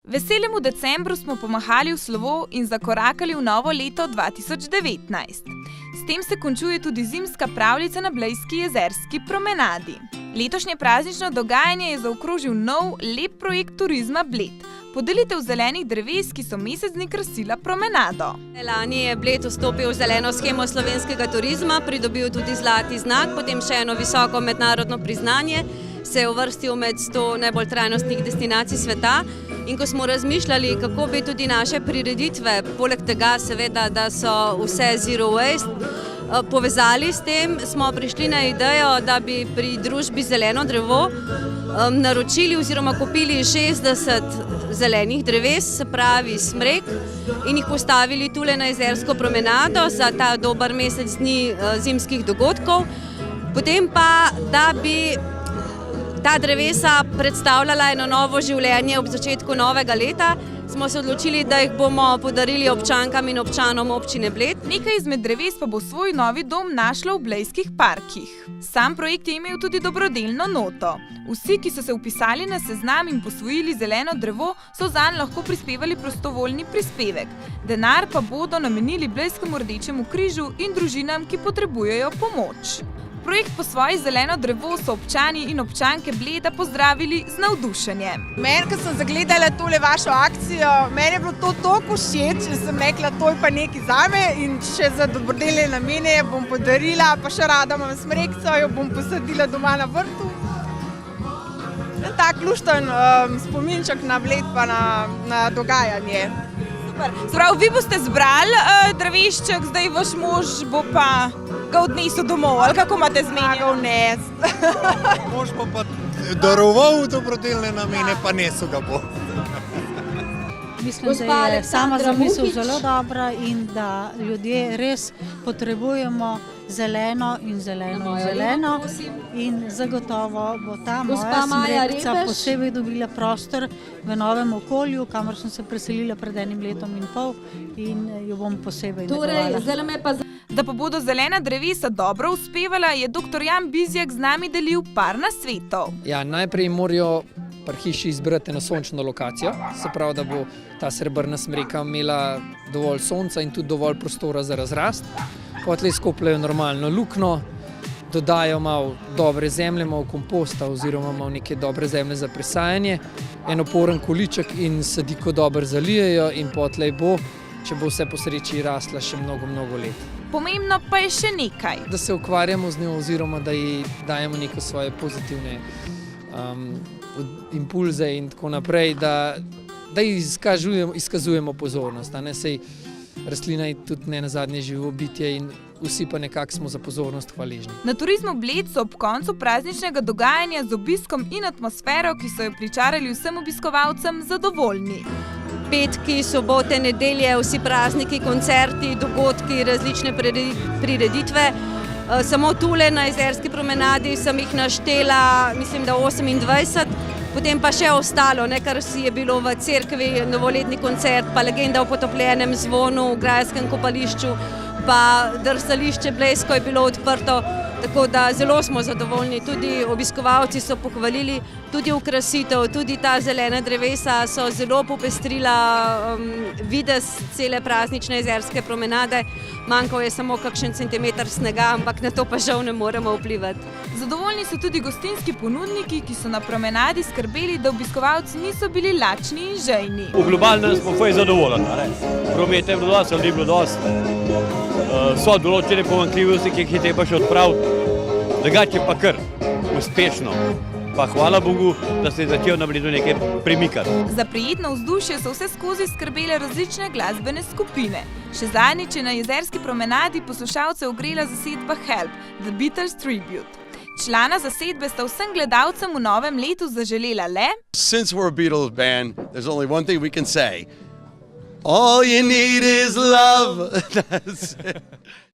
Veselemu decembru smo pomahali v slovo in zakorakali v novo leto 2019. S tem se končuje tudi zimska pravljica na Blejski jezerski promenadi. Letošnje praznično dogajanje je zaokrožil nov, lep projekt turizma Bled. Podelitev zelenih dreves, ki so mesec dni krasila promenado. Lani je Bled vstopil v zeleno shemo slovenskega turizma, pridobil tudi zlati znak, potem še eno visoko mednarodno priznanje, se je uvrstil med 100 najbolj trajnostnih destinacij sveta. In ko smo razmišljali, kako bi tudi naše prireditve, poleg tega seveda, da so vse zero waste, povezali s tem, smo prišli na idejo, da bi pri družbi Zeleno drevo naročili oziroma kupili 60 zelenih dreves, se pravi smrek, in jih postavili tule na jezersko promenado za ta dober mesec dni zimskih dogodkov. Potem pa, da bi ta drevesa predstavljala eno novo življenje ob začetku novega leta, smo se odločili, da jih bomo podarili občankam in občanom občine Bled. Nekaj izmed dreves pa bo svoj novi dom našlo v blejskih parkih. Sam projekt je imel tudi dobrodelno noto. Vsi, ki so se vpisali na seznam in posvojili zeleno drevo, so zanj lahko prispevali prostovoljni prispevek. Denar pa bodo namenili Blejskemu rdečemu križu in družinam, ki potrebujejo pomoč. Projekt Po svoje zeleno drevo so občani in občanke Bleda pozdravili z navdušenjem. Meni, ko sem zagledala tole vašo akcijo, meni je bilo to toliko všeč, da sem rekla, to je pa nekaj zame in še za dobrodelne namene bom podarila, pa še rada imam smrekco, jo bom posadila doma na vrtu. Tak lušten spominček na Bled pa na dogajanje. Prav, vi boste zbrali drevešček, zdaj vaš mož bo pa ga odnesel domov, ali kako imate zmenjeno? Mož bo pa daroval dobrodelne namene, pa nesel ga bo. Mislim, da je sama zamisel zelo dobra in da ljudje res potrebujemo zeleno in zeleno in zeleno. In zagotovo bo ta moja smrekca posebej dobila prostor v novem okolju, kamor sem se preselila pred 1 letom in pol in jo bom posebej negovala. Da pa bodo zelena drevesa dobro uspevala, je dr. Jan Bizjak z nami delil par nasvetov. Ja, najprej morajo pri hiši izbrati eno sončno lokacijo, se pravi, da bo ta srebrna smreka imela dovolj sonca in tudi dovolj prostora za razrast. Potlej skopljajo normalno luknjo, dodajo malo dobre zemlje, malo komposta oziroma malo neke dobre zemlje za presajanje, en oporen količek in sadiko dobro zalijejo in potlej bo, če bo vse po sreči rasla, še mnogo let. Pomembno pa je še nekaj. Da se ukvarjamo z njo oziroma da ji dajemo neke svoje pozitivne impulze in tako naprej, da ji izkazujemo pozornost. Sej rastlina je tudi ne nazadnje živo bitje in vsi pa nekako smo za pozornost hvaležni. Na Turizmu Bled so ob koncu prazničnega dogajanja z obiskom in atmosfero, ki so jo pričarali vsem obiskovalcem, zadovoljni. Petki, sobote, nedelje, vsi prazniki, koncerti, dogodki, različne prireditve. Samo tule na jezerski promenadi sem jih naštela, mislim, da 28, potem pa še ostalo, kar je bilo v cerkvi, novoletni koncert, pa legenda o potopljenem zvonu v grajskem kopališču, pa drsališče Blejsko je bilo odprto, tako da zelo smo zadovoljni. Tudi obiskovalci so pohvalili, tudi okrasitev, tudi ta zelena drevesa so zelo popestrila videz cele praznične jezerske promenade. Manjkal je samo kakšen centimeter snega, ampak na to pa žal ne moremo vplivati. Zadovoljni so tudi gostinski ponudniki, ki so na promenadi skrbeli, da obiskovalci niso bili lačni in žejni. V globalnem smo fej zadovoljni. Promet je bilo dosti, ljudi je bilo dosti. So določene pomanjkljivosti, ki jih je treba še odpraviti. Drugače pa kar uspešno. Pa hvala Bogu, da se je začel na Bledu nekaj premikati. Za prijetno vzdušje so vse skozi skrbele različne glasbene skupine. Še zadnjič je na jezerski promenadi poslušalce ogrela zasedba Help, The Beatles Tribute. Člana zasedbe sta vsem gledalcem v novem letu zaželela le: Since we're a Beatles band, there's only one thing we can say. All you need is love.